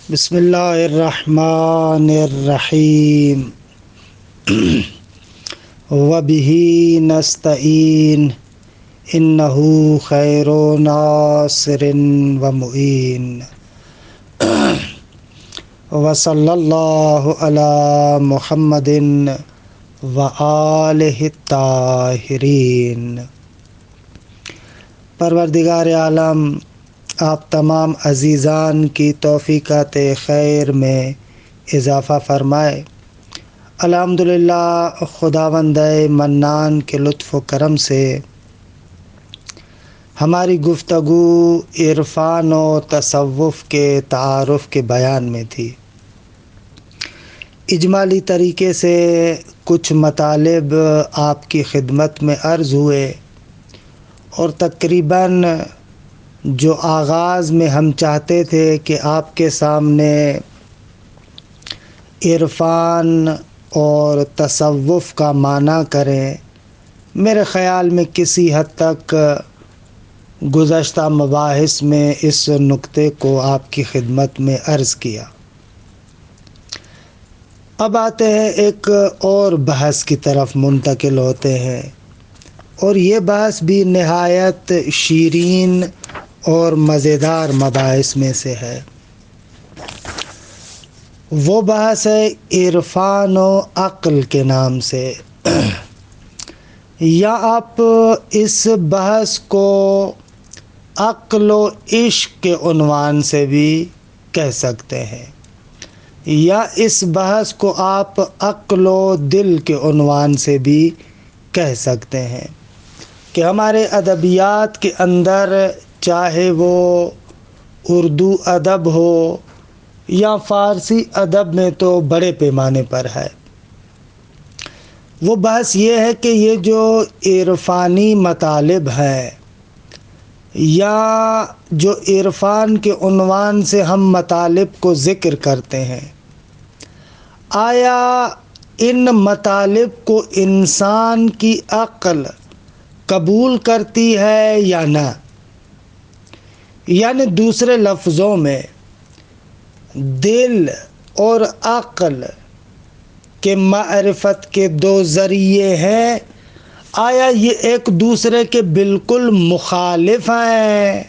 بسم اللہ الرحمن الرحیم وبہ نستعین انہ خیر ناصر ومعین وصلی اللہ علی محمد وآلہ الطاہرین۔ پروردگار عالم آپ تمام عزیزان کی توفیقات خیر میں اضافہ فرمائے۔ الحمدللہ خداوند منان کے لطف و کرم سے ہماری گفتگو عرفان و تصوف کے تعارف کے بیان میں تھی۔ اجمالی طریقے سے کچھ مطالب آپ کی خدمت میں عرض ہوئے اور تقریباً جو آغاز میں ہم چاہتے تھے کہ آپ کے سامنے عرفان اور تصوف کا معنی کریں، میرے خیال میں کسی حد تک گزشتہ مباحث میں اس نقطے کو آپ کی خدمت میں عرض کیا۔ اب آتے ہیں ایک اور بحث کی طرف منتقل ہوتے ہیں، اور یہ بحث بھی نہایت شیرین اور مزیدار مباحث میں سے ہے۔ وہ بحث ہے عرفان و عقل کے نام سے، یا آپ اس بحث کو عقل و عشق کے عنوان سے بھی کہہ سکتے ہیں، یا اس بحث کو آپ عقل و دل کے عنوان سے بھی کہہ سکتے ہیں کہ ہمارے ادبیات کے اندر، چاہے وہ اردو ادب ہو یا فارسی ادب میں تو بڑے پیمانے پر ہے۔ وہ بحث یہ ہے کہ یہ جو عرفانی مطالب ہیں، یا جو عرفان کے عنوان سے ہم مطالب کو ذکر کرتے ہیں، آیا ان مطالب کو انسان کی عقل قبول کرتی ہے یا نہ؟ یعنی دوسرے لفظوں میں، دل اور عقل کے معرفت کے دو ذریعے ہیں، آیا یہ ایک دوسرے کے بالکل مخالف ہیں؟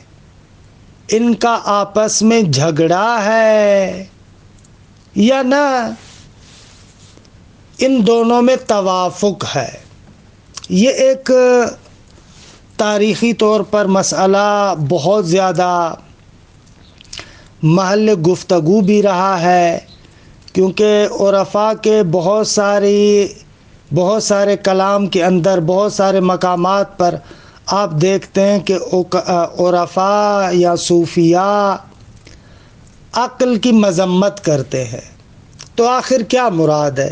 ان کا آپس میں جھگڑا ہے یا نہ؟ ان دونوں میں توافق ہے۔ یہ ایک تاریخی طور پر مسئلہ بہت زیادہ محل گفتگو بھی رہا ہے، کیونکہ عرفاء کے بہت سارے کلام کے اندر، بہت سارے مقامات پر آپ دیکھتے ہیں کہ عرفاء یا صوفیاء عقل کی مذمت کرتے ہیں۔ تو آخر کیا مراد ہے؟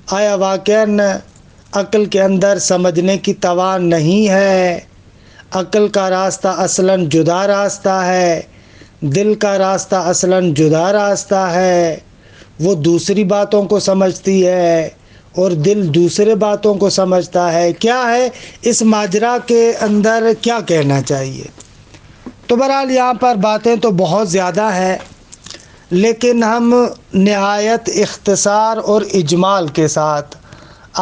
آیا واقعاً عقل کے اندر سمجھنے کی توان نہیں ہے؟ عقل کا راستہ اصلاً جدا راستہ ہے، دل کا راستہ اصلاً جدا راستہ ہے۔ وہ دوسری باتوں کو سمجھتی ہے اور دل دوسرے باتوں کو سمجھتا ہے۔ کیا ہے اس ماجرا کے اندر؟ کیا کہنا چاہیے؟ تو بہرحال یہاں پر باتیں تو بہت زیادہ ہیں، لیکن ہم نہایت اختصار اور اجمال کے ساتھ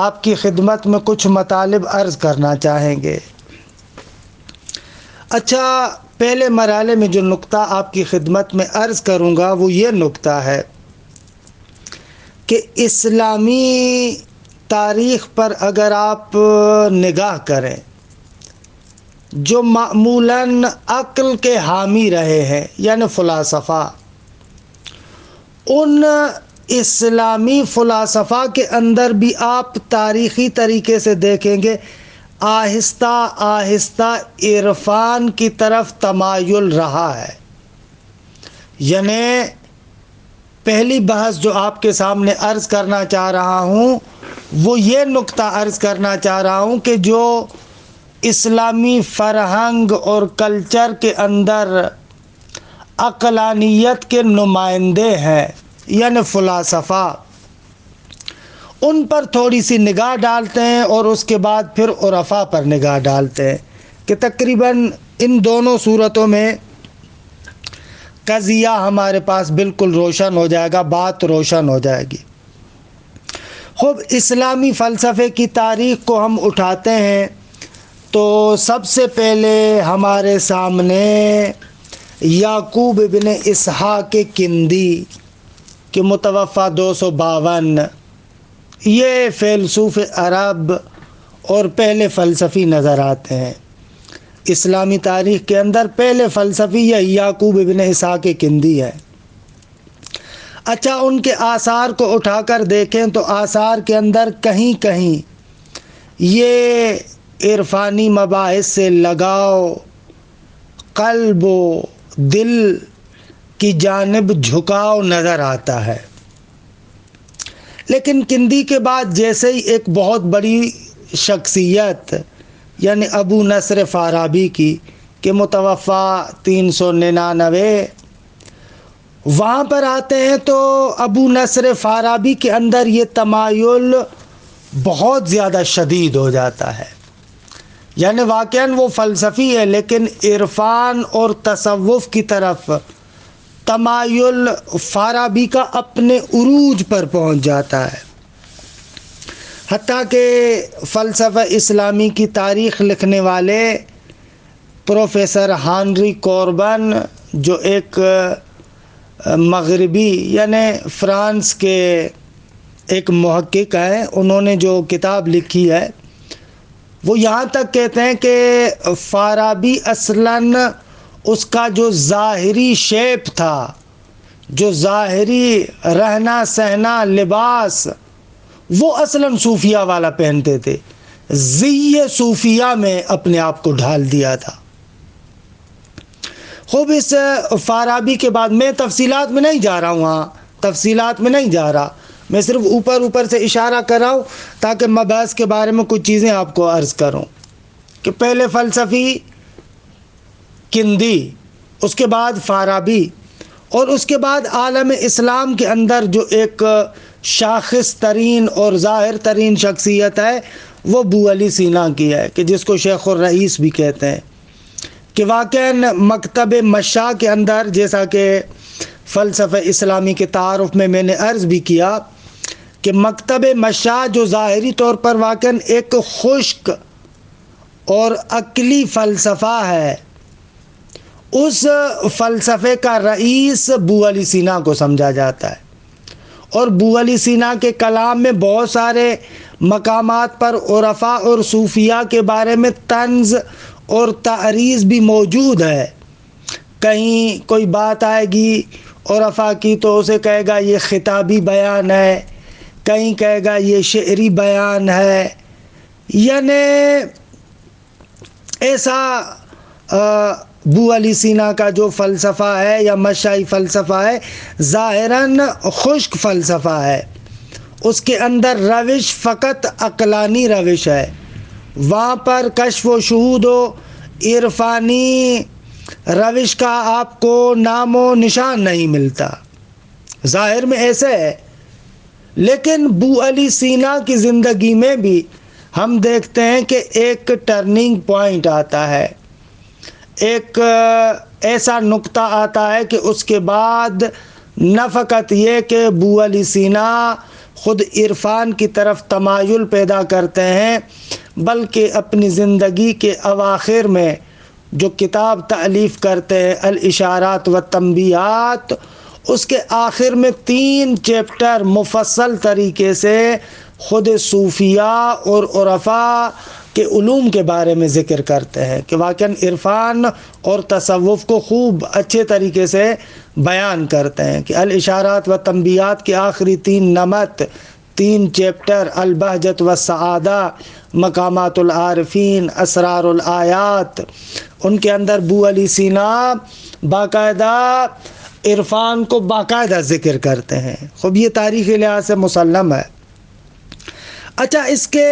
آپ کی خدمت میں کچھ مطالب عرض کرنا چاہیں گے۔ اچھا، پہلے مرحلے میں جو نقطہ آپ کی خدمت میں عرض کروں گا وہ یہ نقطہ ہے کہ اسلامی تاریخ پر اگر آپ نگاہ کریں، جو معمولاً عقل کے حامی رہے ہیں، یعنی فلاسفہ، ان اسلامی فلاسفہ کے اندر بھی آپ تاریخی طریقے سے دیکھیں گے آہستہ آہستہ عرفان کی طرف تمایل رہا ہے۔ یعنی پہلی بحث جو آپ کے سامنے عرض کرنا چاہ رہا ہوں وہ یہ نقطہ عرض کرنا چاہ رہا ہوں کہ جو اسلامی فرہنگ اور کلچر کے اندر عقلانیت کے نمائندے ہیں، یعنی فلاسفہ، ان پر تھوڑی سی نگاہ ڈالتے ہیں اور اس کے بعد پھر عرفاء پر نگاہ ڈالتے ہیں کہ تقریباً ان دونوں صورتوں میں قضیہ ہمارے پاس بالکل روشن ہو جائے گا، بات روشن ہو جائے گی۔ خوب اسلامی فلسفے کی تاریخ کو ہم اٹھاتے ہیں تو سب سے پہلے ہمارے سامنے یعقوب ابن اسحاق کندی کہ متوفی 252، یہ فیلسوف عرب اور پہلے فلسفی نظر آتے ہیں۔ اسلامی تاریخ کے اندر پہلے فلسفی یہ یعقوب ابن اسحاق کندی ہے۔ اچھا، ان کے آثار کو اٹھا کر دیکھیں تو آثار کے اندر کہیں کہیں یہ عرفانی مباحث سے لگاؤ، قلب و دل کی جانب جھکاؤ نظر آتا ہے۔ لیکن کندی کے بعد جیسے ہی ایک بہت بڑی شخصیت یعنی ابو نصر فارابی کی کہ متوفی 399، وہاں پر آتے ہیں تو ابو نصر فارابی کے اندر یہ تمایل بہت زیادہ شدید ہو جاتا ہے۔ یعنی واقعاً وہ فلسفی ہے لیکن عرفان اور تصوف کی طرف تمایل فارابی کا اپنے عروج پر پہنچ جاتا ہے، حتیٰ کہ فلسفہ اسلامی کی تاریخ لکھنے والے پروفیسر ہنری کوربن جو ایک مغربی یعنی فرانس کے ایک محقق ہیں، انہوں نے جو کتاب لکھی ہے وہ یہاں تک کہتے ہیں کہ فارابی اصلاً اس کا جو ظاہری شیپ تھا، جو ظاہری رہنا سہنا لباس، وہ اصلاً صوفیہ والا پہنتے تھے، زی صوفیہ میں اپنے آپ کو ڈھال دیا تھا۔ خوب اس فارابی کے بعد میں تفصیلات میں نہیں جا رہا ہوں، تفصیلات میں نہیں جا رہا، میں صرف اوپر سے اشارہ کر رہا ہوں تاکہ مباحث کے بارے میں کچھ چیزیں آپ کو عرض کروں کہ پہلے فلسفی کندی، اس کے بعد فارابی، اور اس کے بعد عالم اسلام کے اندر جو ایک شاخص ترین اور ظاہر ترین شخصیت ہے وہ ابو علی سینا کی ہے کہ جس کو شیخ الرئیس بھی کہتے ہیں، کہ واقعاً مکتب مشاء کے اندر جیسا کہ فلسفہ اسلامی کے تعارف میں نے عرض بھی کیا کہ مکتب مشاء جو ظاہری طور پر واقعاً ایک خشک اور عقلی فلسفہ ہے، اس فلسفے کا رئیس ابو علی سینا کو سمجھا جاتا ہے، اور ابو علی سینا کے کلام میں بہت سارے مقامات پر عرفاء اور صوفیاء کے بارے میں طنز اور تعریض بھی موجود ہے۔ کہیں کوئی بات آئے گی عرفاء کی تو اسے کہے گا یہ خطابی بیان ہے، کہیں کہے گا یہ شعری بیان ہے، یعنی ایسا ابو علی سینا کا جو فلسفہ ہے یا مشائی فلسفہ ہے ظاہراً خشک فلسفہ ہے، اس کے اندر روش فقط عقلانی روش ہے، وہاں پر کشف و شہود و عرفانی روش کا آپ کو نام و نشان نہیں ملتا، ظاہر میں ایسے ہے۔ لیکن ابو علی سینا کی زندگی میں بھی ہم دیکھتے ہیں کہ ایک ٹرننگ پوائنٹ آتا ہے، ایک ایسا نقطہ آتا ہے کہ اس کے بعد نہ فقط یہ کہ ابو علی سینا خود عرفان کی طرف تمایل پیدا کرتے ہیں، بلکہ اپنی زندگی کے اواخر میں جو کتاب تألیف کرتے ہیں الاشارات و تنبیہات، اس کے آخر میں 3 چیپٹر مفصل طریقے سے خود صوفیاء اور عرفاء کے علوم کے بارے میں ذکر کرتے ہیں کہ واقعاً عرفان اور تصوف کو خوب اچھے طریقے سے بیان کرتے ہیں کہ الاشارات و تنبیہات کے آخری 3 نمط، 3 چیپٹر، البہجت و سعادہ، مقامات العارفین، اسرار الآیات، ان کے اندر ابو علی سینا باقاعدہ عرفان کو باقاعدہ ذکر کرتے ہیں۔ خوب یہ تاریخی لحاظ سے مسلم ہے۔ اچھا، اس کے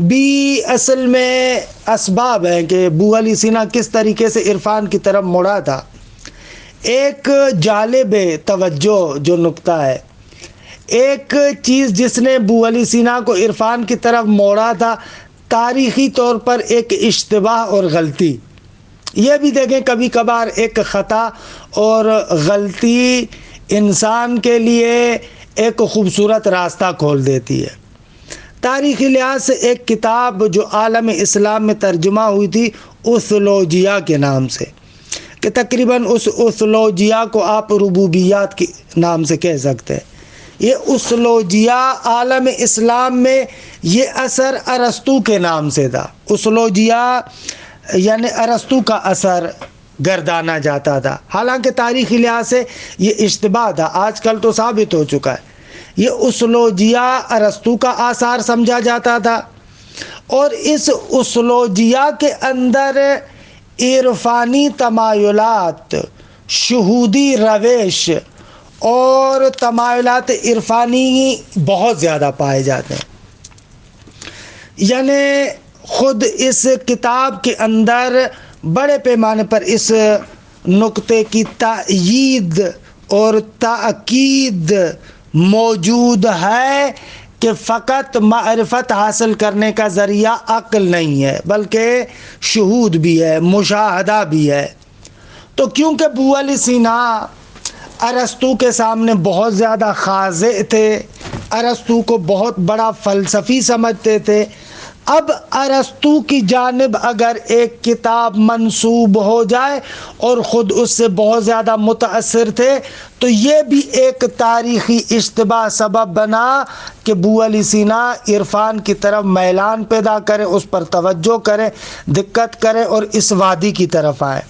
بھی اصل میں اسباب ہیں کہ ابو علی سینا کس طریقے سے عرفان کی طرف مڑا تھا۔ ایک جالب توجہ جو نقطہ ہے، ایک چیز جس نے ابو علی سینا کو عرفان کی طرف موڑا تھا، تاریخی طور پر ایک اشتباہ اور غلطی، یہ بھی دیکھیں کبھی کبھار ایک خطا اور غلطی انسان کے لیے ایک خوبصورت راستہ کھول دیتی ہے۔ تاریخی لحاظ سے ایک کتاب جو عالم اسلام میں ترجمہ ہوئی تھی اوتھولوجیا کے نام سے، کہ تقریباً اس اوتھولوجیا کو آپ ربوبیات کے نام سے کہہ سکتے ہیں۔ یہ اوتھولوجیا عالم اسلام میں یہ اثر ارسطو کے نام سے تھا۔ اوتھولوجیا یعنی ارسطو کا اثر گردانا جاتا تھا، حالانکہ تاریخی لحاظ سے یہ اشتباہ تھا، آج کل تو ثابت ہو چکا ہے۔ یہ اوتھولوجیا ارسطو کا آثار سمجھا جاتا تھا، اور اس اوتھولوجیا کے اندر عرفانی تمایلات، شہودی روش اور تمایلات عرفانی بہت زیادہ پائے جاتے ہیں۔ یعنی خود اس کتاب کے اندر بڑے پیمانے پر اس نقطے کی تأیید اور تاکید موجود ہے کہ فقط معرفت حاصل کرنے کا ذریعہ عقل نہیں ہے، بلکہ شہود بھی ہے، مشاہدہ بھی ہے۔ تو کیونکہ ابو علی سینا ارسطو کے سامنے بہت زیادہ خاضع تھے، ارسطو کو بہت بڑا فلسفی سمجھتے تھے، اب ارسطو کی جانب اگر ایک کتاب منسوب ہو جائے اور خود اس سے بہت زیادہ متاثر تھے، تو یہ بھی ایک تاریخی اشتباہ سبب بنا کہ ابو علی سینا عرفان کی طرف میلان پیدا کرے، اس پر توجہ کرے، دقت کرے اور اس وادی کی طرف آئے۔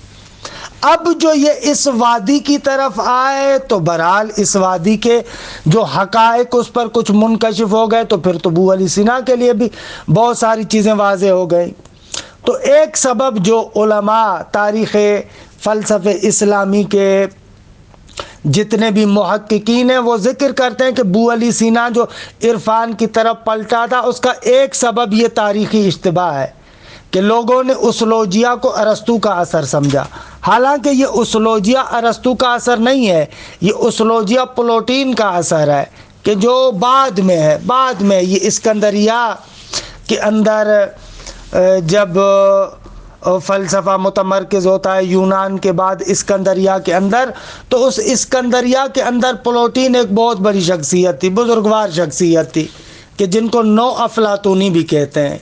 اب جو یہ اس وادی کی طرف آئے تو بہرحال اس وادی کے جو حقائق اس پر کچھ منکشف ہو گئے، تو پھر تو ابو علی سینا کے لیے بھی بہت ساری چیزیں واضح ہو گئیں۔ تو ایک سبب جو علماء تاریخ فلسفہ اسلامی کے جتنے بھی محققین ہیں وہ ذکر کرتے ہیں کہ ابو علی سینا جو عرفان کی طرف پلٹا تھا، اس کا ایک سبب یہ تاریخی اشتباہ ہے کہ لوگوں نے اوتھولوجیا کو ارسطو کا اثر سمجھا، حالانکہ یہ اوتھولوجیا ارسطو کا اثر نہیں ہے، یہ اوتھولوجیا پلوٹین کا اثر ہے کہ جو بعد میں ہے۔ بعد میں یہ اسکندریہ کے اندر جب فلسفہ متمرکز ہوتا ہے یونان کے بعد اسکندریہ کے اندر، تو اس اسکندریہ کے اندر پلوٹین ایک بہت بڑی شخصیت تھی، بزرگوار شخصیت تھی، کہ جن کو نو افلاطونی بھی کہتے ہیں،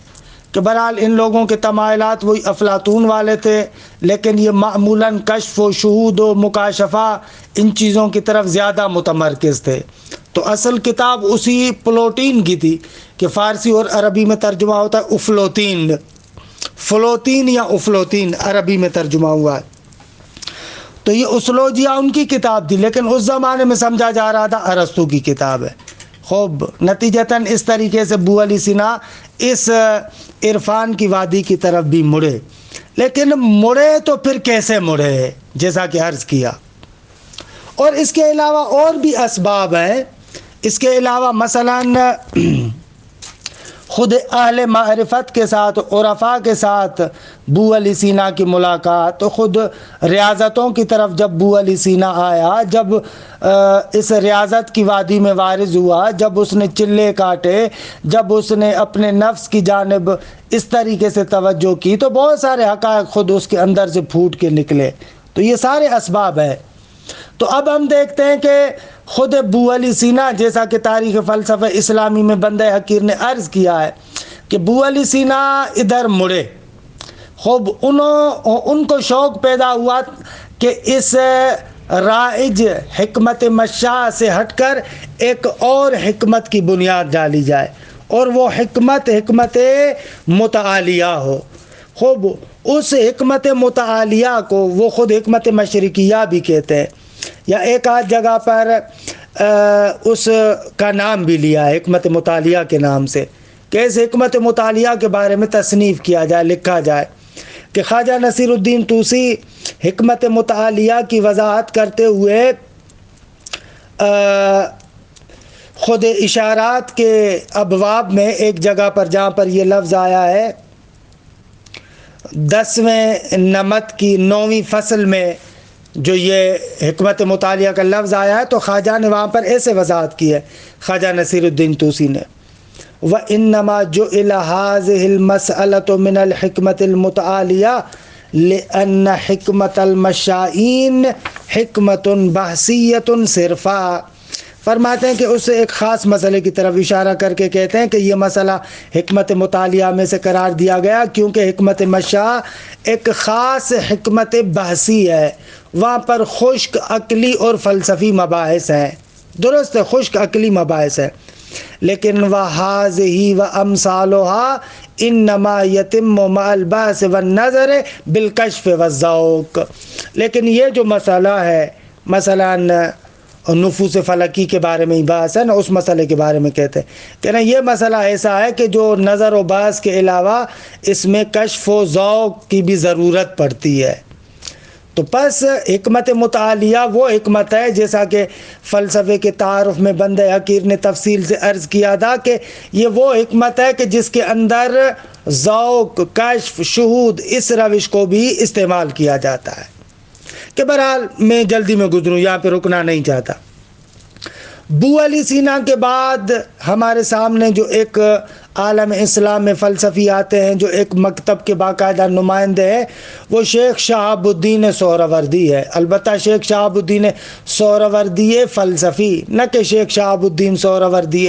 کہ بہرحال ان لوگوں کے تمایلات وہی افلاطون والے تھے، لیکن یہ معمولاً کشف و شہود و مکاشفہ ان چیزوں کی طرف زیادہ متمرکز تھے۔ تو اصل کتاب اسی پلوٹین کی تھی، کہ فارسی اور عربی میں ترجمہ ہوتا ہے افلوتین، فلوتین یا افلوتین عربی میں ترجمہ ہوا ہے۔ تو یہ اوتھولوجیا ان کی کتاب تھی، لیکن اس زمانے میں سمجھا جا رہا تھا ارسطو کی کتاب ہے۔ خوب نتیجتاً اس طریقے سے ابو علی سینا اس عرفان کی وادی کی طرف بھی مڑے، لیکن مڑے تو پھر کیسے مڑے، جیسا کہ عرض کیا۔ اور اس کے علاوہ اور بھی اسباب ہیں، اس کے علاوہ مثلاً خود اہل معرفت کے ساتھ، عرفاء کے ساتھ ابو علی سینا کی ملاقات، تو خود ریاضتوں کی طرف جب ابو علی سینا آیا، جب اس ریاضت کی وادی میں وارد ہوا، جب اس نے چلے کاٹے، جب اس نے اپنے نفس کی جانب اس طریقے سے توجہ کی، تو بہت سارے حقائق خود اس کے اندر سے پھوٹ کے نکلے۔ تو یہ سارے اسباب ہیں۔ تو اب ہم دیکھتے ہیں کہ خود ابو علی سینا، جیسا کہ تاریخ فلسفہ اسلامی میں بندہ حقیر نے عرض کیا ہے کہ ابو علی سینا ادھر مڑے، خوب ان کو شوق پیدا ہوا کہ اس رائج حکمت مشاء سے ہٹ کر ایک اور حکمت کی بنیاد ڈالی جائے، اور وہ حکمت متعالیہ ہو۔ خوب اس حکمت متعالیہ کو وہ خود حکمت مشرقیہ بھی کہتے ہیں، یا ایک آدھ جگہ پر اس کا نام بھی لیا ہے حکمت متعالیہ کے نام سے، کہ اس حکمت متعالیہ کے بارے میں تصنیف کیا جائے، لکھا جائے، کہ خواجہ نصیر الدین طوسی حکمت متعالیہ کی وضاحت کرتے ہوئے خود اشارات کے ابواب میں ایک جگہ پر جہاں پر یہ لفظ آیا ہے 10ویں نمت کی 9ویں فصل میں جو یہ حکمت مطالعہ کا لفظ آیا ہے، تو خواجہ نے وہاں پر ایسے وضاحت کی ہے، خواجہ نصیر الدین طوسی نے، وَإِنَّمَا جُعِلَ هَذِهِ الْمَسْأَلَةُ مِنَ الْحِكْمَةِ الْمُتَعَالِيَةِ لأن حکمت المشائین حکمت بحثیت صرفا. فرماتے ہیں کہ اس ایک خاص مسئلے کی طرف اشارہ کر کے کہتے ہیں کہ یہ مسئلہ حکمت مطالعہ میں سے قرار دیا گیا کیونکہ حکمت مشاء ایک خاص حکمت بحثی ہے، وہاں پر خشک عقلی اور فلسفی مباحث ہیں. درست ہے، خشک عقلی مباحث ہے، لیکن وَهَذِهِ وَأَمْثَالُهَا إِنَّمَا يَتِمُّ مَعَ الْبَحْثِ وَالنَّظَرِ بِالْكَشْفِ وَالذَّوْقِ. لیکن یہ جو مسئلہ ہے، مثلاً نفوس فلکی کے بارے میں ہی بحث ہے نا، اس مسئلے کے بارے میں کہتے ہیں کہ نا یہ مسئلہ ایسا ہے کہ جو نظر و بحث کے علاوہ اس میں کشف و ذوق کی بھی ضرورت پڑتی ہے. تو پس حکمت مطالعہ وہ حکمت ہے، جیسا کہ فلسفے کے تعارف میں بندہ حقیر نے تفصیل سے عرض کیا تھا کہ یہ وہ حکمت ہے کہ جس کے اندر ذوق، کشف، شہود اس روش کو بھی استعمال کیا جاتا ہے. کہ بہرحال میں جلدی میں گزروں، یہاں پہ رکنا نہیں چاہتا. ابو علی سینا کے بعد ہمارے سامنے جو ایک عالم اسلام میں فلسفی آتے ہیں، جو ایک مکتب کے باقاعدہ نمائندے ہیں، وہ شیخ شہاب الدین سہروردی ہے. البتہ شیخ شہاب الدین سہروردی فلسفی، نہ کہ شیخ شہاب الدین سہروردی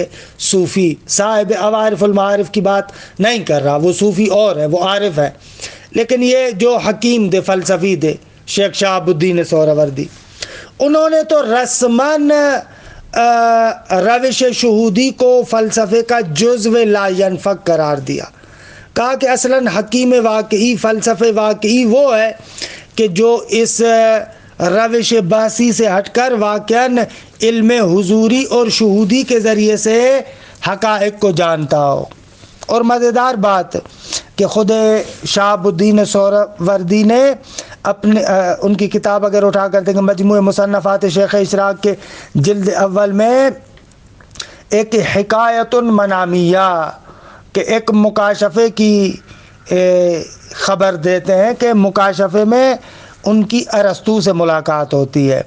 صوفی. صاحب عوارف المعارف کی بات نہیں کر رہا، وہ صوفی اور ہے، وہ عارف ہے. لیکن یہ جو حکیم دے، فلسفی دے، شیخ شہاب الدین سہروردی، انہوں نے تو رسماً روش شہودی کو فلسفے کا جزو لا ینفک قرار دیا. کہا کہ اصلاً حکیم واقعی، فلسفے واقعی وہ ہے کہ جو اس روش بحثی سے ہٹ کر واقعاً علم حضوری اور شہودی کے ذریعے سے حقائق کو جانتا ہو. اور مزیدار بات کہ خود شہاب الدین سہروردی نے اپنے ان کی کتاب اگر اٹھا کر دیکھیں، مجموع مصنفات شیخ اشراق کے جلد اول میں ایک حکایت منامیہ کہ ایک مکاشفے کی خبر دیتے ہیں کہ مکاشفے میں ان کی ارسطو سے ملاقات ہوتی ہے.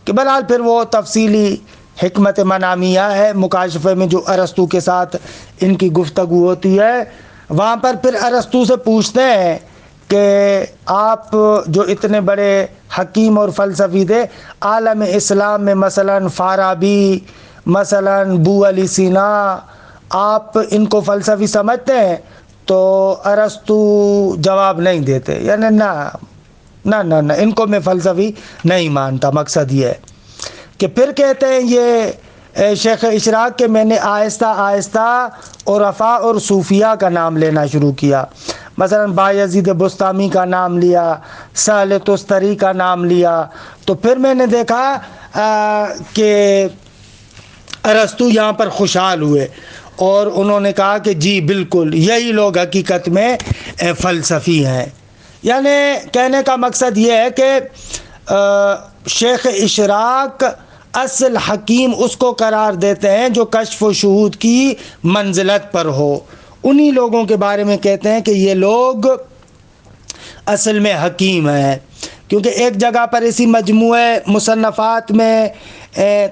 کہ بہرحال پھر وہ تفصیلی حکمت منامیہ ہے، مکاشفے میں جو ارسطو کے ساتھ ان کی گفتگو ہوتی ہے. وہاں پر پھر ارسطو سے پوچھتے ہیں کہ آپ جو اتنے بڑے حکیم اور فلسفی تھے، عالم اسلام میں مثلاً فارابی، مثلاً ابو علی سینا، آپ ان کو فلسفی سمجھتے ہیں؟ تو ارسطو جواب نہیں دیتے، یعنی نہ ان کو میں فلسفی نہیں مانتا. مقصد یہ ہے کہ پھر کہتے ہیں یہ شیخ اشراق کہ میں نے آہستہ آہستہ عرفاء اور صوفیاء کا نام لینا شروع کیا. مثلا بایزید بسطامی کا نام لیا، سہل تستری کا نام لیا. تو پھر میں نے دیکھا کہ ارسطو یہاں پر خوشحال ہوئے اور انہوں نے کہا کہ جی بالکل یہی لوگ حقیقت میں فلسفی ہیں. یعنی کہنے کا مقصد یہ ہے کہ شیخ اشراق اصل حکیم اس کو قرار دیتے ہیں جو کشف و شہود کی منزلت پر ہو. انہی لوگوں کے بارے میں کہتے ہیں کہ یہ لوگ اصل میں حکیم ہیں. کیونکہ ایک جگہ پر اسی مجموعہ مصنفات میں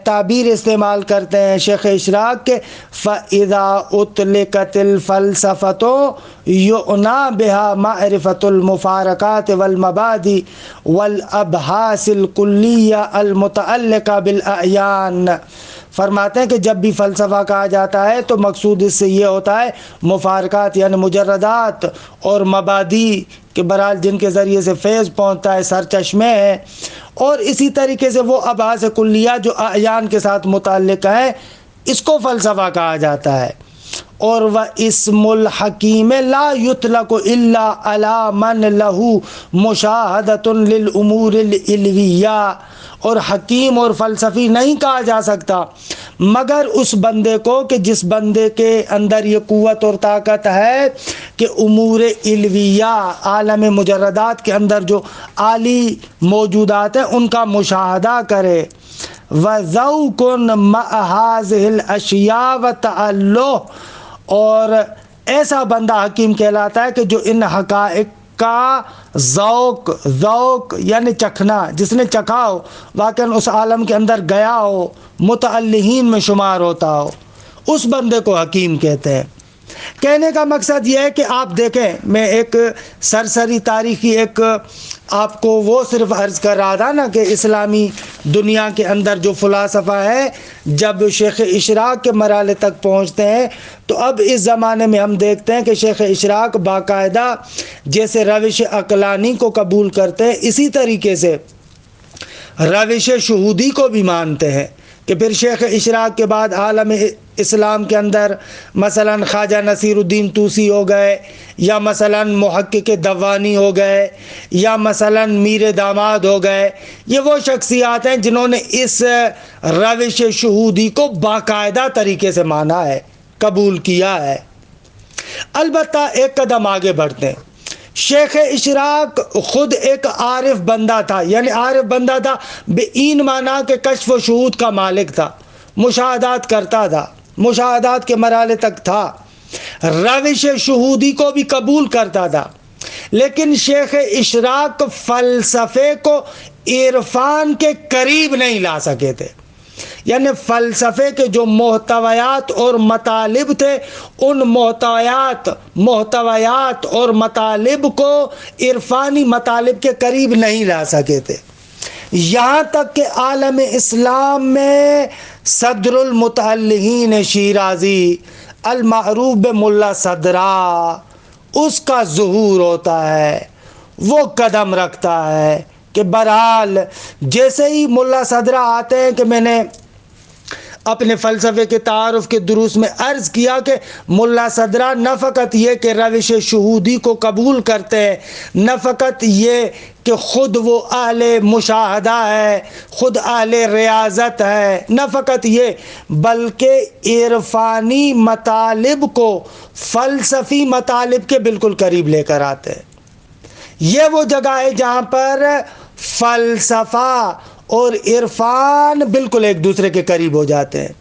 تعبیر استعمال کرتے ہیں شیخ اشراق کے فَإِذَا أُطْلِقَتِ الْفَلْسَفَةُ يُعْنَى بِهَا مَعْرِفَةُ الْمُفَارَقَاتِ وَالْمَبَادِئِ وَالْأَبْحَاثِ الْكُلِّيَّةِ الْمُتَعَلِّقَةِ بِالْأَعْيَانِ. فرماتے ہیں کہ جب بھی فلسفہ کہا جاتا ہے تو مقصود اس سے یہ ہوتا ہے مفارقات یعنی مجردات اور مبادی کہ بہرحال جن کے ذریعے سے فیض پہنچتا ہے، سرچشمے ہیں. اور اسی طریقے سے وہ ابحاث کلیہ جو اعیان کے ساتھ متعلق ہیں، اس کو فلسفہ کہا جاتا ہے. اور وَاسْمُ الْحَكِيمِ لَا يُطْلَقُ إِلَّا عَلَى مَنْ لَهُ مُشَاهَدَةٌ لِلْأُمُورِ الْعِلْوِيَّةِ. اور حکیم اور فلسفی نہیں کہا جا سکتا مگر اس بندے کو کہ جس بندے کے اندر یہ قوت اور طاقت ہے کہ امور علویہ، عالم مجردات کے اندر جو عالی موجودات ہیں ان کا مشاہدہ کرے. وَذَوْقٌ مَعَ هَذِهِ الْأَشْيَاءِ وَتَعَلُّهُ. اور ایسا بندہ حکیم کہلاتا ہے کہ جو ان حقائق کا ذوق یعنی چکھنا، جس نے چکھا ہو، واقعاً اس عالم کے اندر گیا ہو، متعلہین میں شمار ہوتا ہو، اس بندے کو حکیم کہتے ہیں. کہنے کا مقصد یہ ہے کہ آپ دیکھیں، میں ایک سرسری تاریخی ایک آپ کو وہ صرف عرض کر رہا تھا نا کہ اسلامی دنیا کے اندر جو فلاسفہ ہے جب شیخ اشراق کے مرحلے تک پہنچتے ہیں تو اب اس زمانے میں ہم دیکھتے ہیں کہ شیخ اشراق باقاعدہ جیسے روش عقلانی کو قبول کرتے ہیں، اسی طریقے سے روش شہودی کو بھی مانتے ہیں کہ پھر شیخ اشراق کے بعد عالم اسلام کے اندر مثلا خواجہ نصیر الدین طوسی ہو گئے، یا مثلا محقق دوانی ہو گئے، یا مثلا میر داماد ہو گئے. یہ وہ شخصیات ہیں جنہوں نے اس روش شہودی کو باقاعدہ طریقے سے مانا ہے، قبول کیا ہے. البتہ ایک قدم آگے بڑھتے ہیں. شیخ اشراق خود ایک عارف بندہ تھا، یعنی عارف بندہ تھا بے این معنی کہ کشف و شہود کا مالک تھا، مشاہدات کرتا تھا، مشاہدات کے مرحلے تک تھا، روش شہودی کو بھی قبول کرتا تھا. لیکن شیخ اشراق فلسفے کو عرفان کے قریب نہیں لا سکے تھے. یعنی فلسفے کے جو محتویات اور مطالب تھے، ان محتویات اور مطالب کو عرفانی مطالب کے قریب نہیں لا سکے تھے. یہاں تک کہ عالم اسلام میں صدر المتعلقین شیرازی المعروف بملا صدرہ، اس کا ظہور ہوتا ہے، وہ قدم رکھتا ہے کہ بہرحال جیسے ہی ملا صدرہ آتے ہیں کہ میں نے اپنے فلسفے کے تعارف کے دروس میں عرض کیا کہ ملا صدرہ نہ فقط یہ کہ روش شہودی کو قبول کرتے ہیں، نہ فقط یہ کہ خود وہ اہل مشاہدہ ہے، خود اہل ریاضت ہے، نہ فقط یہ بلکہ عرفانی مطالب کو فلسفی مطالب کے بالکل قریب لے کر آتے ہیں. یہ وہ جگہ ہے جہاں پر فلسفہ اور عرفان بالکل ایک دوسرے کے قریب ہو جاتے ہیں.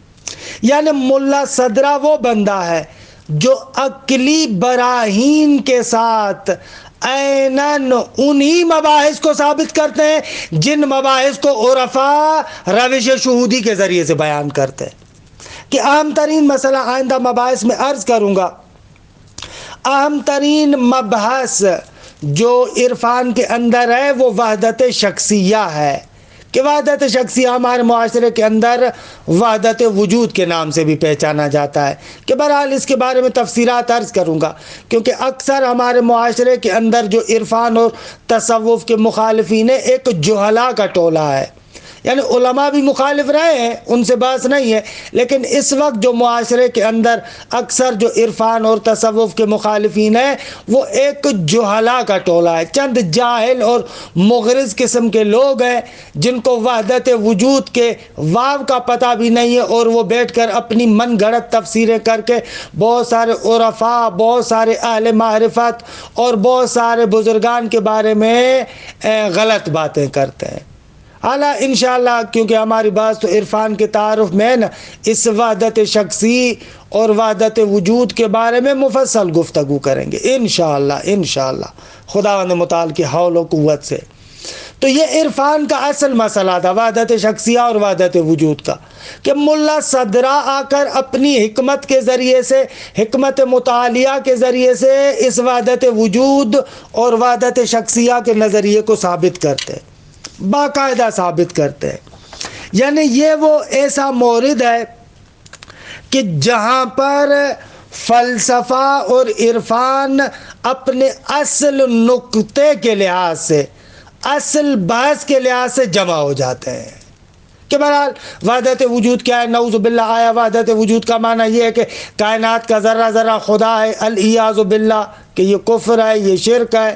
یعنی ملا صدرہ وہ بندہ ہے جو عقلی براہین کے ساتھ عیناً انہی مباحث کو ثابت کرتے ہیں جن مباحث کو عرفاء روش شہودی کے ذریعے سے بیان کرتے ہیں. کہ اہم ترین مسئلہ آئندہ مباحث میں عرض کروں گا، اہم ترین مبحث جو عرفان کے اندر ہے وہ وحدت شخصیہ ہے. کہ وحدت شخصیہ ہمارے معاشرے کے اندر وحدت وجود کے نام سے بھی پہچانا جاتا ہے. کہ بہرحال اس کے بارے میں تفصیلات عرض کروں گا، کیونکہ اکثر ہمارے معاشرے کے اندر جو عرفان اور تصوف کے مخالفین ہیں ایک جہلا کا ٹولہ ہے. یعنی علماء بھی مخالف رہے ہیں، ان سے بحث نہیں ہے، لیکن اس وقت جو معاشرے کے اندر اکثر جو عرفان اور تصوف کے مخالفین ہیں وہ ایک جہلا کا ٹولہ ہے. چند جاہل اور مغرض قسم کے لوگ ہیں جن کو وحدت وجود کے واو کا پتہ بھی نہیں ہے، اور وہ بیٹھ کر اپنی من گھڑت تفسیریں کر کے بہت سارے عرفاء، بہت سارے اہل معرفت اور بہت سارے بزرگان کے بارے میں غلط باتیں کرتے ہیں. حالا انشاءاللہ کیونکہ ہماری بات تو عرفان کے تعارف میں ہے نا، اس وحدت شخصی اور وحدت وجود کے بارے میں مفصل گفتگو کریں گے انشاءاللہ خداوند متعال کی حول و قوت سے. تو یہ عرفان کا اصل مسئلہ تھا، وحدت شخصیہ اور وحدت وجود کا، کہ ملا صدرہ آ کر اپنی حکمت کے ذریعے سے، حکمت مطالعہ کے ذریعے سے اس وحدت وجود اور وحدت شخصیہ کے نظریے کو ثابت کرتے ہیں، باقاعدہ ثابت کرتے ہیں. یعنی یہ وہ ایسا مورد ہے کہ جہاں پر فلسفہ اور عرفان اپنے اصل نقطے کے لحاظ سے، اصل بحث کے لحاظ سے جمع ہو جاتے ہیں. کہ بہرحال وحدت وجود کیا ہے؟ نعوذ باللہ آیا وحدت وجود کا معنی یہ ہے کہ کائنات کا ذرہ ذرہ خدا ہے، العیاذ باللہ، کہ یہ کفر ہے، یہ شرک ہے.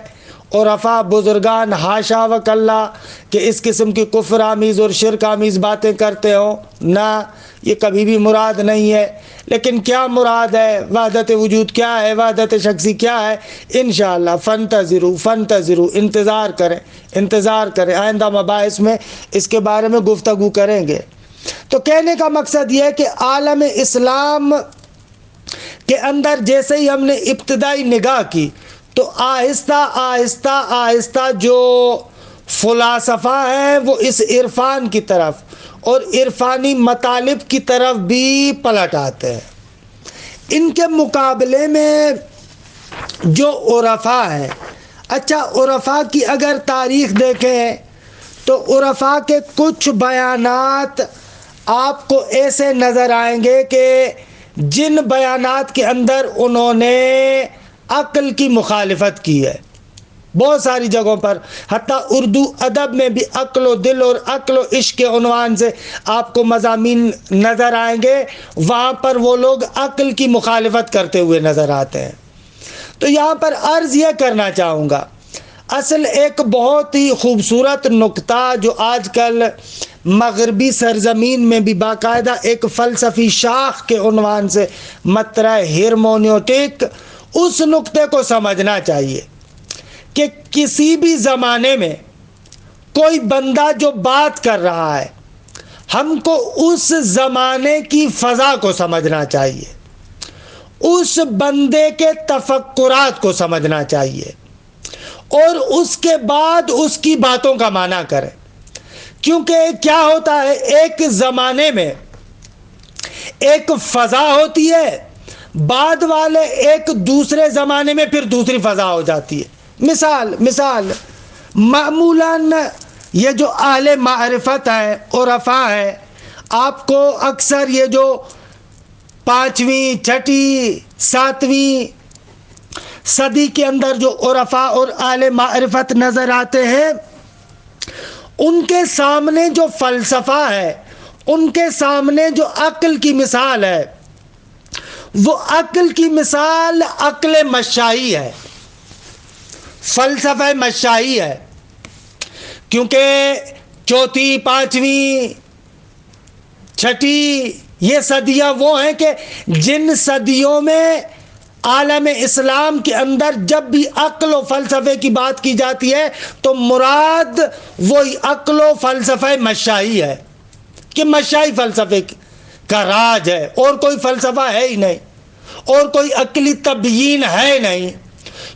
عرفاء بزرگان حاشا وکلا کہ اس قسم کی کفر آمیز اور شرک آمیز باتیں کرتے ہوں، نہ، یہ کبھی بھی مراد نہیں ہے. لیکن کیا مراد ہے؟ وحدت وجود کیا ہے؟ وحدت شخصی کیا ہے؟ انشاءاللہ فانتظروا انتظار کریں، آئندہ مباحث میں اس کے بارے میں گفتگو کریں گے. تو کہنے کا مقصد یہ ہے کہ عالم اسلام کے اندر جیسے ہی ہم نے ابتدائی نگاہ کی تو آہستہ جو فلاسفہ ہیں وہ اس عرفان کی طرف اور عرفانی مطالب کی طرف بھی پلٹ آتے ہیں. ان کے مقابلے میں جو عرفا ہے، اچھا عرفا کی اگر تاریخ دیکھیں تو عرفا کے کچھ بیانات آپ کو ایسے نظر آئیں گے کہ جن بیانات کے اندر انہوں نے عقل کی مخالفت کی ہے، بہت ساری جگہوں پر، حتیٰ اردو ادب میں بھی عقل و دل اور عقل و عشق کے عنوان سے آپ کو مضامین نظر آئیں گے، وہاں پر وہ لوگ عقل کی مخالفت کرتے ہوئے نظر آتے ہیں۔ تو یہاں پر عرض یہ کرنا چاہوں گا، اصل ایک بہت ہی خوبصورت نکتہ جو آج کل مغربی سرزمین میں بھی باقاعدہ ایک فلسفی شاخ کے عنوان سے مطرح ہرمونیوٹک، اس نکتے کو سمجھنا چاہیے کہ کسی بھی زمانے میں کوئی بندہ جو بات کر رہا ہے، ہم کو اس زمانے کی فضا کو سمجھنا چاہیے، اس بندے کے تفکرات کو سمجھنا چاہیے، اور اس کے بعد اس کی باتوں کا معنی کریں۔ کیونکہ کیا ہوتا ہے، ایک زمانے میں ایک فضا ہوتی ہے، بعد والے ایک دوسرے زمانے میں پھر دوسری فضا ہو جاتی ہے۔ مثال معمولاً یہ جو اہل معرفت ہے، عرفا ہے، آپ کو اکثر یہ جو 5ویں، 6ٹی، 7ویں صدی کے اندر جو عرفا اور اہل معرفت نظر آتے ہیں، ان کے سامنے جو فلسفہ ہے، ان کے سامنے جو عقل کی مثال ہے، وہ عقل کی مثال عقل مشائی ہے، فلسفہ مشائی ہے۔ کیونکہ 4، 5، 6 یہ صدیاں وہ ہیں کہ جن صدیوں میں عالم اسلام کے اندر جب بھی عقل و فلسفے کی بات کی جاتی ہے تو مراد وہی عقل و فلسفہ مشائی ہے، کہ مشائی فلسفے کا راج ہے، اور کوئی فلسفہ ہے ہی نہیں، اور کوئی عقلی تبیین ہے نہیں۔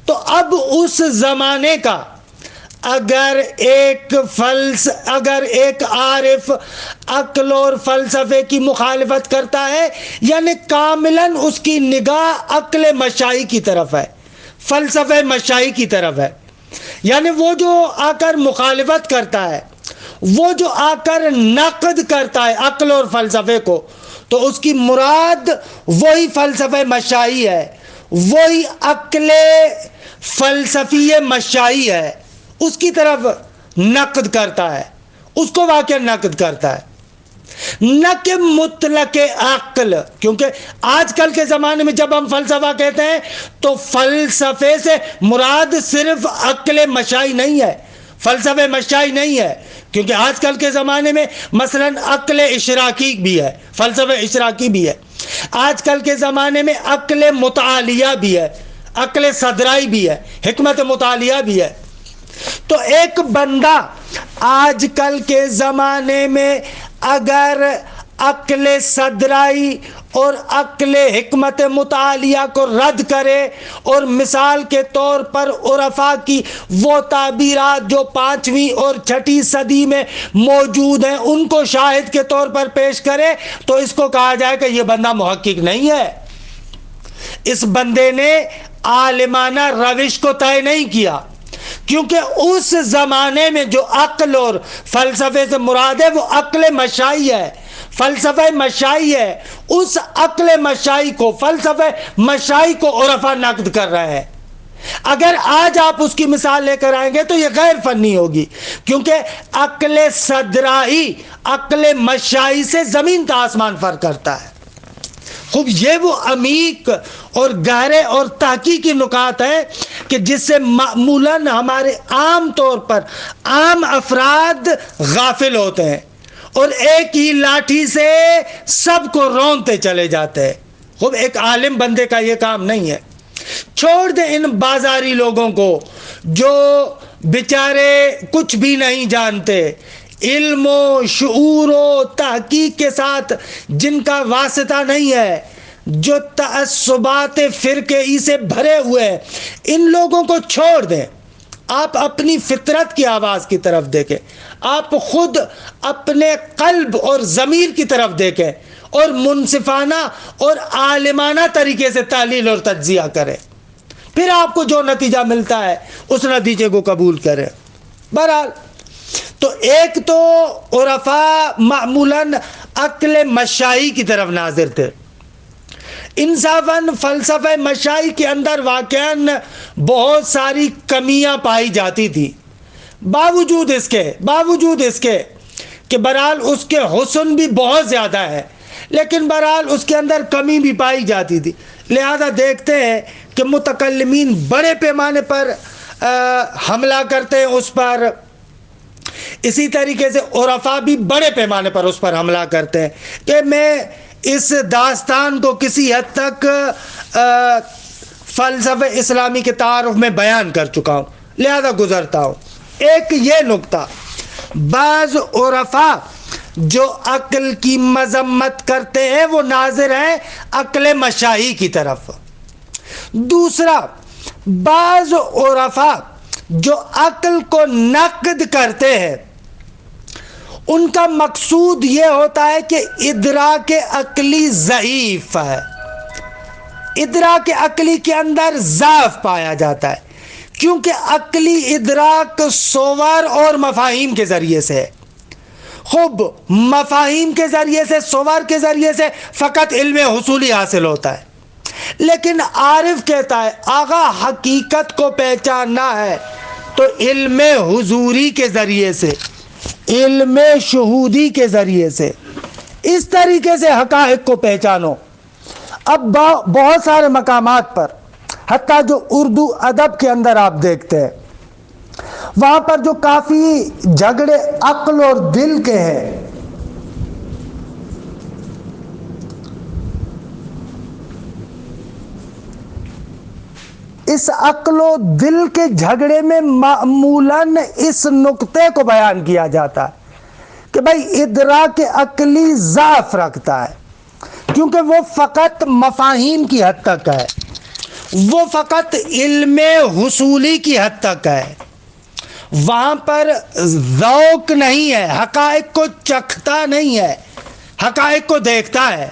تو اب اس زمانے کا اگر ایک عارف عقل اور فلسفے کی مخالفت کرتا ہے، یعنی کاملاً اس کی نگاہ عقل مشائی کی طرف ہے، فلسفہ مشائی کی طرف ہے، یعنی وہ جو آ کر مخالفت کرتا ہے، وہ جو آ کر نقد کرتا ہے عقل اور فلسفے کو، تو اس کی مراد وہی فلسفہ مشائی ہے، وہی عقل فلسفی مشائی ہے، اس کی طرف نقد کرتا ہے، اس کو واقعہ نقد کرتا ہے، نہ کہ مطلق عقل۔ کیونکہ آج کل کے زمانے میں جب ہم فلسفہ کہتے ہیں تو فلسفے سے مراد صرف عقل مشائی نہیں ہے، فلسفہ مشائی نہیں ہے، کیونکہ آج کل کے زمانے میں مثلا عقل اشراقی بھی ہے، فلسفہ اشراقی بھی ہے، آج کل کے زمانے میں عقل مطالعہ بھی ہے، عقل صدرائی بھی ہے، حکمت مطالعہ بھی ہے۔ تو ایک بندہ آج کل کے زمانے میں اگر عقل صدرائی اور عقل حکمت مطالعہ کو رد کرے اور مثال کے طور پر عرفا کی وہ تعبیرات جو 5ویں اور 6ٹی صدی میں موجود ہیں ان کو شاہد کے طور پر پیش کرے، تو اس کو کہا جائے کہ یہ بندہ محقق نہیں ہے، اس بندے نے عالمانہ روش کو طے نہیں کیا۔ کیونکہ اس زمانے میں جو عقل اور فلسفے سے مراد ہے وہ عقل مشائی ہے، فلسفہ مشائی ہے، اس عقل مشائی کو، فلسفہ مشائی کو عرفا نقد کر رہے ہیں۔ اگر آج آپ اس کی مثال لے کر آئیں گے تو یہ غیر فنی ہوگی، کیونکہ عقل صدرائی عقل مشائی سے زمین تا آسمان فرق کرتا ہے۔ خوب یہ وہ عمیق اور گہرے اور تحقیقی نکات ہیں کہ جس سے معمولاً ہمارے عام طور پر عام افراد غافل ہوتے ہیں اور ایک ہی لاٹھی سے سب کو رونتے چلے جاتے ہیں۔ خوب ایک عالم بندے کا یہ کام نہیں ہے۔ چھوڑ دیں ان بازاری لوگوں کو جو بیچارے کچھ بھی نہیں جانتے، علم و شعور و تحقیق کے ساتھ جن کا واسطہ نہیں ہے، جو تعصبات فرقے سے بھرے ہوئے ہیں، ان لوگوں کو چھوڑ دیں۔ آپ اپنی فطرت کی آواز کی طرف دیکھیں، آپ خود اپنے قلب اور ضمیر کی طرف دیکھیں اور منصفانہ اور عالمانہ طریقے سے تحلیل اور تجزیہ کریں، پھر آپ کو جو نتیجہ ملتا ہے اس نتیجے کو قبول کریں۔ بہرحال تو ایک تو عرفاء معمولاً عقل مشائی کی طرف ناظر تھے، انصافاً فلسفہ مشائی کے اندر واقعاً بہت ساری کمیاں پائی جاتی تھی، باوجود اس کے کہ بہرحال اس کے حسن بھی بہت زیادہ ہے، لیکن بہرحال اس کے اندر کمی بھی پائی جاتی تھی۔ لہذا دیکھتے ہیں کہ متکلمین بڑے پیمانے پر حملہ کرتے ہیں اس پر، اسی طریقے سے عرفاء بھی بڑے پیمانے پر اس پر حملہ کرتے ہیں کہ میں اس داستان کو کسی حد تک فلسفہ اسلامی کے تعارف میں بیان کر چکا ہوں، لہذا گزرتا ہوں۔ ایک یہ نکتہ، بعض عرفاء جو عقل کی مذمت کرتے ہیں وہ ناظر ہیں عقل مشائی کی طرف۔ دوسرا، بعض عرفاء جو عقل کو نقد کرتے ہیں ان کا مقصود یہ ہوتا ہے کہ ادراک عقلی ضعیف ہے، ادراک عقلی کے اندر ضعف پایا جاتا ہے، کیونکہ عقلی ادراک صور اور مفاہیم کے ذریعے سے ہے۔ خوب مفاہیم کے ذریعے سے، صور کے ذریعے سے فقط علم حصولی حاصل ہوتا ہے، لیکن عارف کہتا ہے آغا حقیقت کو پہچاننا ہے تو علم حضوری کے ذریعے سے، علم شہودی کے ذریعے سے، اس طریقے سے حقائق کو پہچانو۔ اب بہت سارے مقامات پر، حتیٰ جو اردو ادب کے اندر آپ دیکھتے ہیں، وہاں پر جو کافی جھگڑے عقل اور دل کے ہیں، اس عقل و دل کے جھگڑے میں معمولاً اس نقطے کو بیان کیا جاتا ہے کہ بھائی ادراک عقلی ضعف رکھتا ہے، کیونکہ وہ فقط مفاہیم کی حد تک ہے، وہ فقط علم حصولی کی حد تک ہے، وہاں پر ذوق نہیں ہے، حقائق کو چکھتا نہیں ہے، حقائق کو دیکھتا ہے۔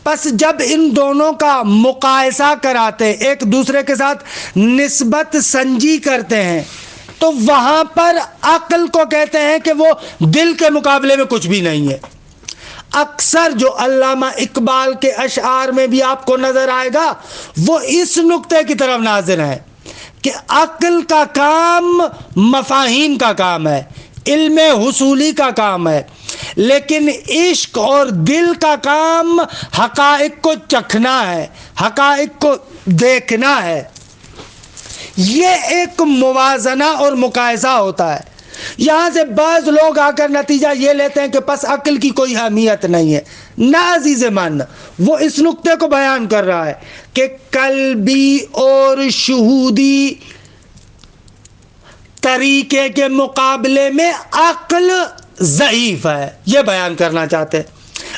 پس جب ان دونوں کا مقایسہ کراتے ہیں، ایک دوسرے کے ساتھ نسبت سنجی کرتے ہیں، تو وہاں پر عقل کو کہتے ہیں کہ وہ دل کے مقابلے میں کچھ بھی نہیں ہے۔ اکثر جو علامہ اقبال کے اشعار میں بھی آپ کو نظر آئے گا وہ اس نقطے کی طرف ناظر ہیں کہ عقل کا کام مفاہیم کا کام ہے، علم حصولی کا کام ہے، لیکن عشق اور دل کا کام حقائق کو چکھنا ہے، حقائق کو دیکھنا ہے۔ یہ ایک موازنہ اور مقایسہ ہوتا ہے۔ یہاں سے بعض لوگ آ کر نتیجہ یہ لیتے ہیں کہ پس عقل کی کوئی اہمیت نہیں ہے۔ نہ عزیز من، وہ اس نقطے کو بیان کر رہا ہے کہ قلبی اور شہودی طریقے کے مقابلے میں عقل ضعیف ہے، یہ بیان کرنا چاہتے ہیں۔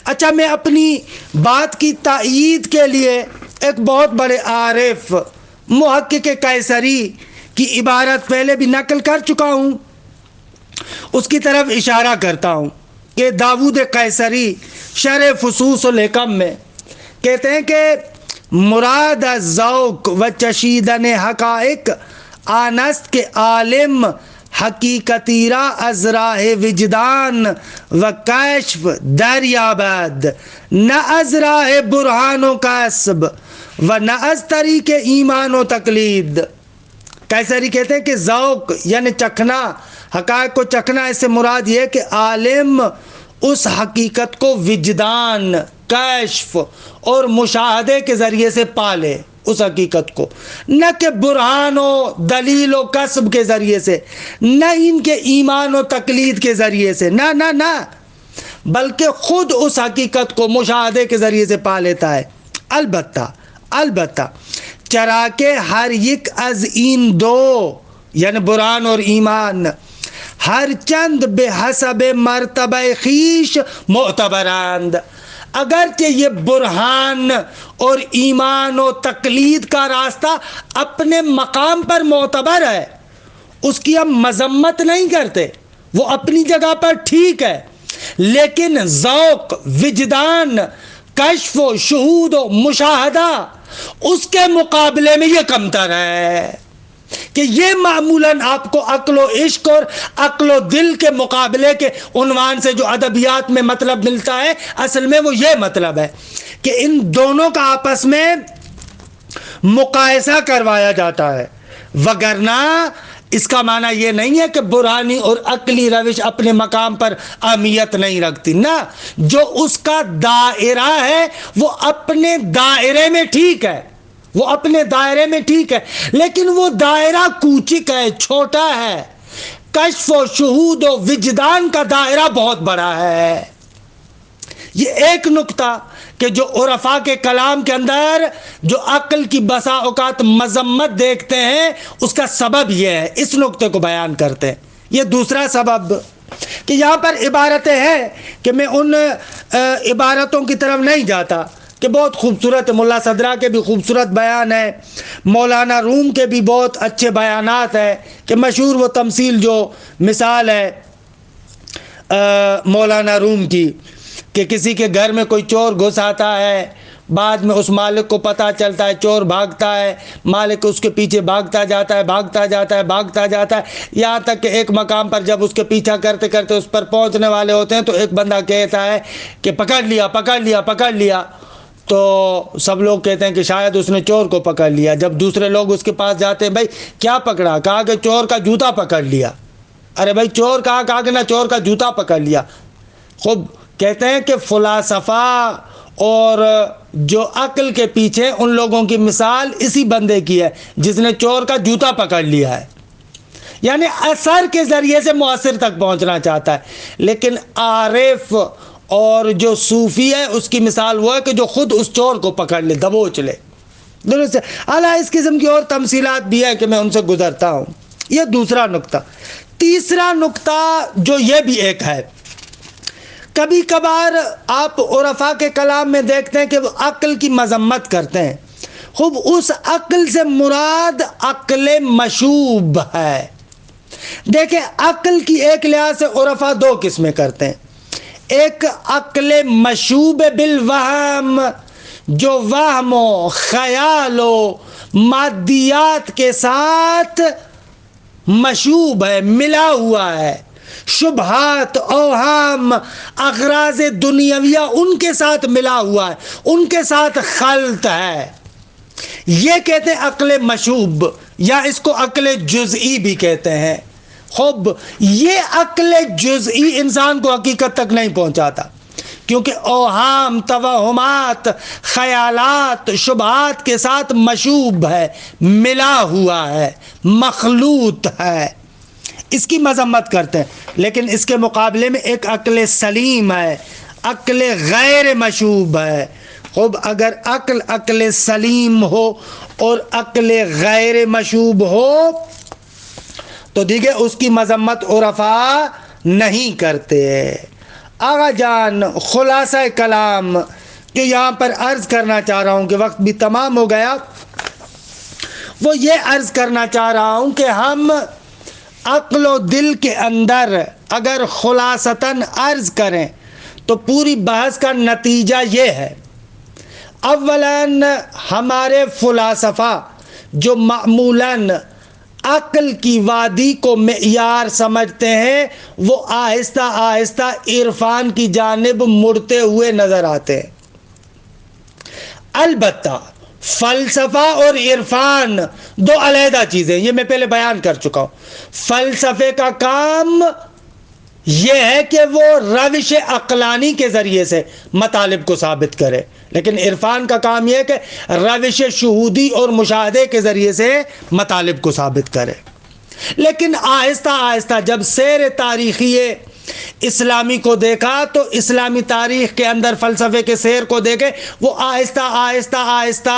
اچھا، میں اپنی بات کی تائید کے لیے ایک بہت بڑے عارف محقق قیصری کی عبارت پہلے بھی نقل کر چکا ہوں، اس کی طرف اشارہ کرتا ہوں کہ داود قیصری شرح فصوص الحکم میں کہتے ہیں کہ مراد ذوق و چشیدن حقائق آنست کے عالم حقیقتی را از راہ وجدان و کشف دریابد، نہ از راہ برہان و کسب و نہ از طریق ایمان و تقلید۔ قیصری کہتے ہیں کہ ذوق یعنی چکھنا، حقائق کو چکھنا، اس سے مراد یہ کہ عالم اس حقیقت کو وجدان، کشف اور مشاہدے کے ذریعے سے پالے، اس حقیقت کو، نہ کہ برہان و دلیل و کسب کے ذریعے سے، نہ ان کے ایمان و تقلید کے ذریعے سے، نہ بلکہ خود اس حقیقت کو مشاہدے کے ذریعے سے پا لیتا ہے۔ البتہ چرا کے ہر یک از این دو یعنی برہان اور ایمان ہر چند بے حسب مرتبہ خیش معتبرند، اگرچہ یہ برہان اور ایمان و تقلید کا راستہ اپنے مقام پر معتبر ہے، اس کی ہم مذمت نہیں کرتے، وہ اپنی جگہ پر ٹھیک ہے، لیکن ذوق، وجدان، کشف و شہود و مشاہدہ اس کے مقابلے میں یہ کمتر ہے کہ یہ معمولاً آپ کو عقل و عشق اور عقل و دل کے مقابلے کے عنوان سے جو ادبیات میں مطلب ملتا ہے، اصل میں وہ یہ مطلب ہے کہ ان دونوں کا آپس میں مقایسہ کروایا جاتا ہے، وگرنہ اس کا معنی یہ نہیں ہے کہ برہانی اور عقلی روش اپنے مقام پر اہمیت نہیں رکھتی، نہ، جو اس کا دائرہ ہے وہ اپنے دائرے میں ٹھیک ہے، وہ اپنے دائرے میں ٹھیک ہے، لیکن وہ دائرہ کوچک ہے، چھوٹا ہے، کشف و شہود و وجدان کا دائرہ بہت بڑا ہے۔ یہ ایک نقطہ کہ جو عرفاء کے کلام کے اندر جو عقل کی بسا اوقات مذمت دیکھتے ہیں، اس کا سبب یہ ہے، اس نقطے کو بیان کرتے ہیں۔ یہ دوسرا سبب کہ یہاں پر عبارتیں ہیں کہ میں ان عبارتوں کی طرف نہیں جاتا کہ بہت خوبصورت، ملا صدرہ کے بھی خوبصورت بیان ہے، مولانا روم کے بھی بہت اچھے بیانات ہیں، کہ مشہور وہ تمثیل جو مثال ہے مولانا روم کی کہ کسی کے گھر میں کوئی چور گھس آتا ہے، بعد میں اس مالک کو پتہ چلتا ہے، چور بھاگتا ہے، مالک اس کے پیچھے بھاگتا جاتا ہے، بھاگتا جاتا ہے، بھاگتا جاتا ہے، یہاں تک کہ ایک مقام پر جب اس کے پیچھا کرتے کرتے اس پر پہنچنے والے ہوتے ہیں تو ایک بندہ کہتا ہے کہ پکڑ لیا، پکڑ لیا، پکڑ لیا۔ تو سب لوگ کہتے ہیں کہ شاید اس نے چور کو پکڑ لیا۔ جب دوسرے لوگ اس کے پاس جاتے ہیں، بھائی کیا پکڑا؟ کہا کہ چور کا جوتا پکڑ لیا۔ ارے بھائی چور کہا کہ نہ، چور کا جوتا پکڑ لیا۔ خوب کہتے ہیں کہ فلاسفہ اور جو عقل کے پیچھے ان لوگوں کی مثال اسی بندے کی ہے جس نے چور کا جوتا پکڑ لیا ہے، یعنی اثر کے ذریعے سے مؤثر تک پہنچنا چاہتا ہے۔ لیکن عارف اور جو صوفی ہے اس کی مثال وہ ہے کہ جو خود اس چور کو پکڑ لے، دبوچ لے۔ درست ہے۔ اعلیٰ اس قسم کی اور تمثیلات بھی ہے کہ میں ان سے گزرتا ہوں۔ یہ دوسرا نقطہ۔ تیسرا نقطہ جو یہ بھی ایک ہے، کبھی کبھار آپ عرفاء کے کلام میں دیکھتے ہیں کہ وہ عقل کی مذمت کرتے ہیں۔ خوب اس عقل سے مراد عقل مشوب ہے۔ دیکھیں، عقل کی ایک لحاظ سے عرفاء دو قسمیں کرتے ہیں۔ ایک عقل مشوب بالوہم، جو وہم و خیال و مادیات کے ساتھ مشوب ہے، ملا ہوا ہے، شبہات، اوہام، اغراض دنیاویہ ان کے ساتھ ملا ہوا ہے، ان کے ساتھ خلط ہے، یہ کہتے ہیں عقل مشوب، یا اس کو عقل جزئی بھی کہتے ہیں۔ خوب یہ عقل جزئی انسان کو حقیقت تک نہیں پہنچاتا، کیونکہ اوہام، توہمات، خیالات، شبہات کے ساتھ مشوب ہے، ملا ہوا ہے، مخلوط ہے، اس کی مذمت کرتے ہیں۔ لیکن اس کے مقابلے میں ایک عقل سلیم ہے، عقل غیر مشوب ہے۔ خوب اگر عقل سلیم ہو اور عقل غیر مشوب ہو تو دیکھیں اس کی مذمت عرفاء نہیں کرتے۔ آغا جان، خلاصہ کلام جو یہاں پر عرض کرنا چاہ رہا ہوں کہ وقت بھی تمام ہو گیا، وہ یہ عرض کرنا چاہ رہا ہوں کہ ہم عقل و دل کے اندر اگر خلاصتاً عرض کریں تو پوری بحث کا نتیجہ یہ ہے، اولاً ہمارے فلاسفہ جو معمولاً عقل کی وادی کو معیار سمجھتے ہیں، وہ آہستہ آہستہ عرفان کی جانب مڑتے ہوئے نظر آتے ہیں۔ البتہ فلسفہ اور عرفان دو علیحدہ چیزیں، یہ میں پہلے بیان کر چکا ہوں۔ فلسفے کا کام یہ ہے کہ وہ روش عقلانی کے ذریعے سے مطالب کو ثابت کرے، لیکن عرفان کا کام یہ ہے کہ روش شہودی اور مشاہدے کے ذریعے سے مطالب کو ثابت کرے۔ لیکن آہستہ آہستہ جب سیر تاریخی اسلامی کو دیکھا تو اسلامی تاریخ کے اندر فلسفے کے سیر کو دیکھے، وہ آہستہ آہستہ آہستہ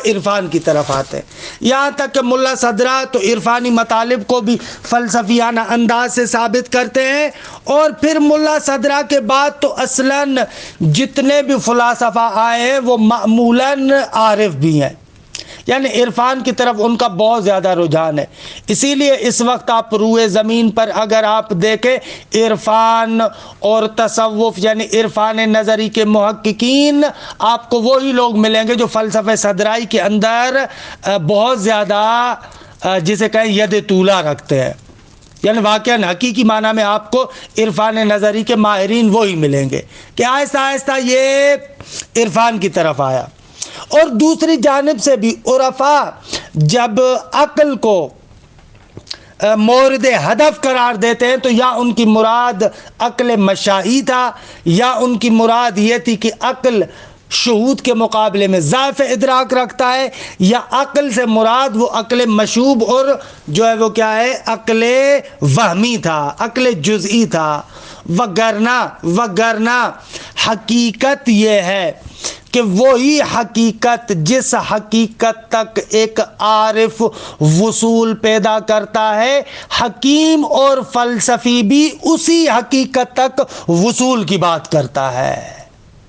عرفان کی طرف آتے ہیں، یہاں تک کہ ملا صدرہ تو عرفانی مطالب کو بھی فلسفیانہ انداز سے ثابت کرتے ہیں، اور پھر ملا صدرہ کے بعد تو اصلاً جتنے بھی فلاسفہ آئے ہیں وہ معمولاً عارف بھی ہیں، یعنی عرفان کی طرف ان کا بہت زیادہ رجحان ہے۔ اسی لیے اس وقت آپ روئے زمین پر اگر آپ دیکھیں عرفان اور تصوف یعنی عرفان نظری کے محققین آپ کو وہی لوگ ملیں گے جو فلسفہ صدرائی کے اندر بہت زیادہ جسے کہیں ید طولا رکھتے ہیں، یعنی واقعاً حقیقی معنی میں آپ کو عرفان نظری کے ماہرین وہی ملیں گے کہ آہستہ آہستہ یہ عرفان کی طرف آیا۔ اور دوسری جانب سے بھی عرفاء جب عقل کو مورد ہدف قرار دیتے ہیں تو یا ان کی مراد عقل مشائی تھا یا ان کی مراد یہ تھی کہ عقل شہود کے مقابلے میں ضعف ادراک رکھتا ہے، یا عقل سے مراد وہ عقل مشوب اور جو ہے وہ کیا ہے عقل وہمی تھا، عقل جزئی تھا۔ وگرنہ حقیقت یہ ہے کہ وہی حقیقت جس حقیقت تک ایک عارف وصول پیدا کرتا ہے، حکیم اور فلسفی بھی اسی حقیقت تک وصول کی بات کرتا ہے۔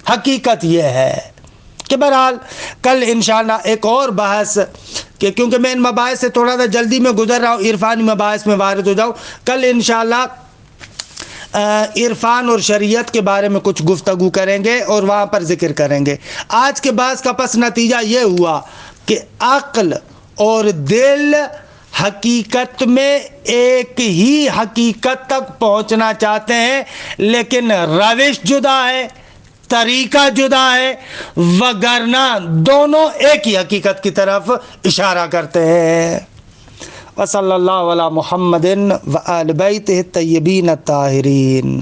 حقیقت یہ ہے کہ بہرحال کل انشاءاللہ ایک اور بحث کہ کیونکہ میں ان مباحث سے تھوڑا سا جلدی میں گزر رہا ہوں، عرفانی مباحث میں وارد ہو جاؤں، کل انشاءاللہ عرفان اور شریعت کے بارے میں کچھ گفتگو کریں گے اور وہاں پر ذکر کریں گے۔ آج کے بحث کا پس نتیجہ یہ ہوا کہ عقل اور دل حقیقت میں ایک ہی حقیقت تک پہنچنا چاہتے ہیں، لیکن روش جدا ہے، طریقہ جدا ہے، وگرنہ دونوں ایک ہی حقیقت کی طرف اشارہ کرتے ہیں۔ وصلی اللہ علی محمد وآل بیتہ الطیبین الطاہرین۔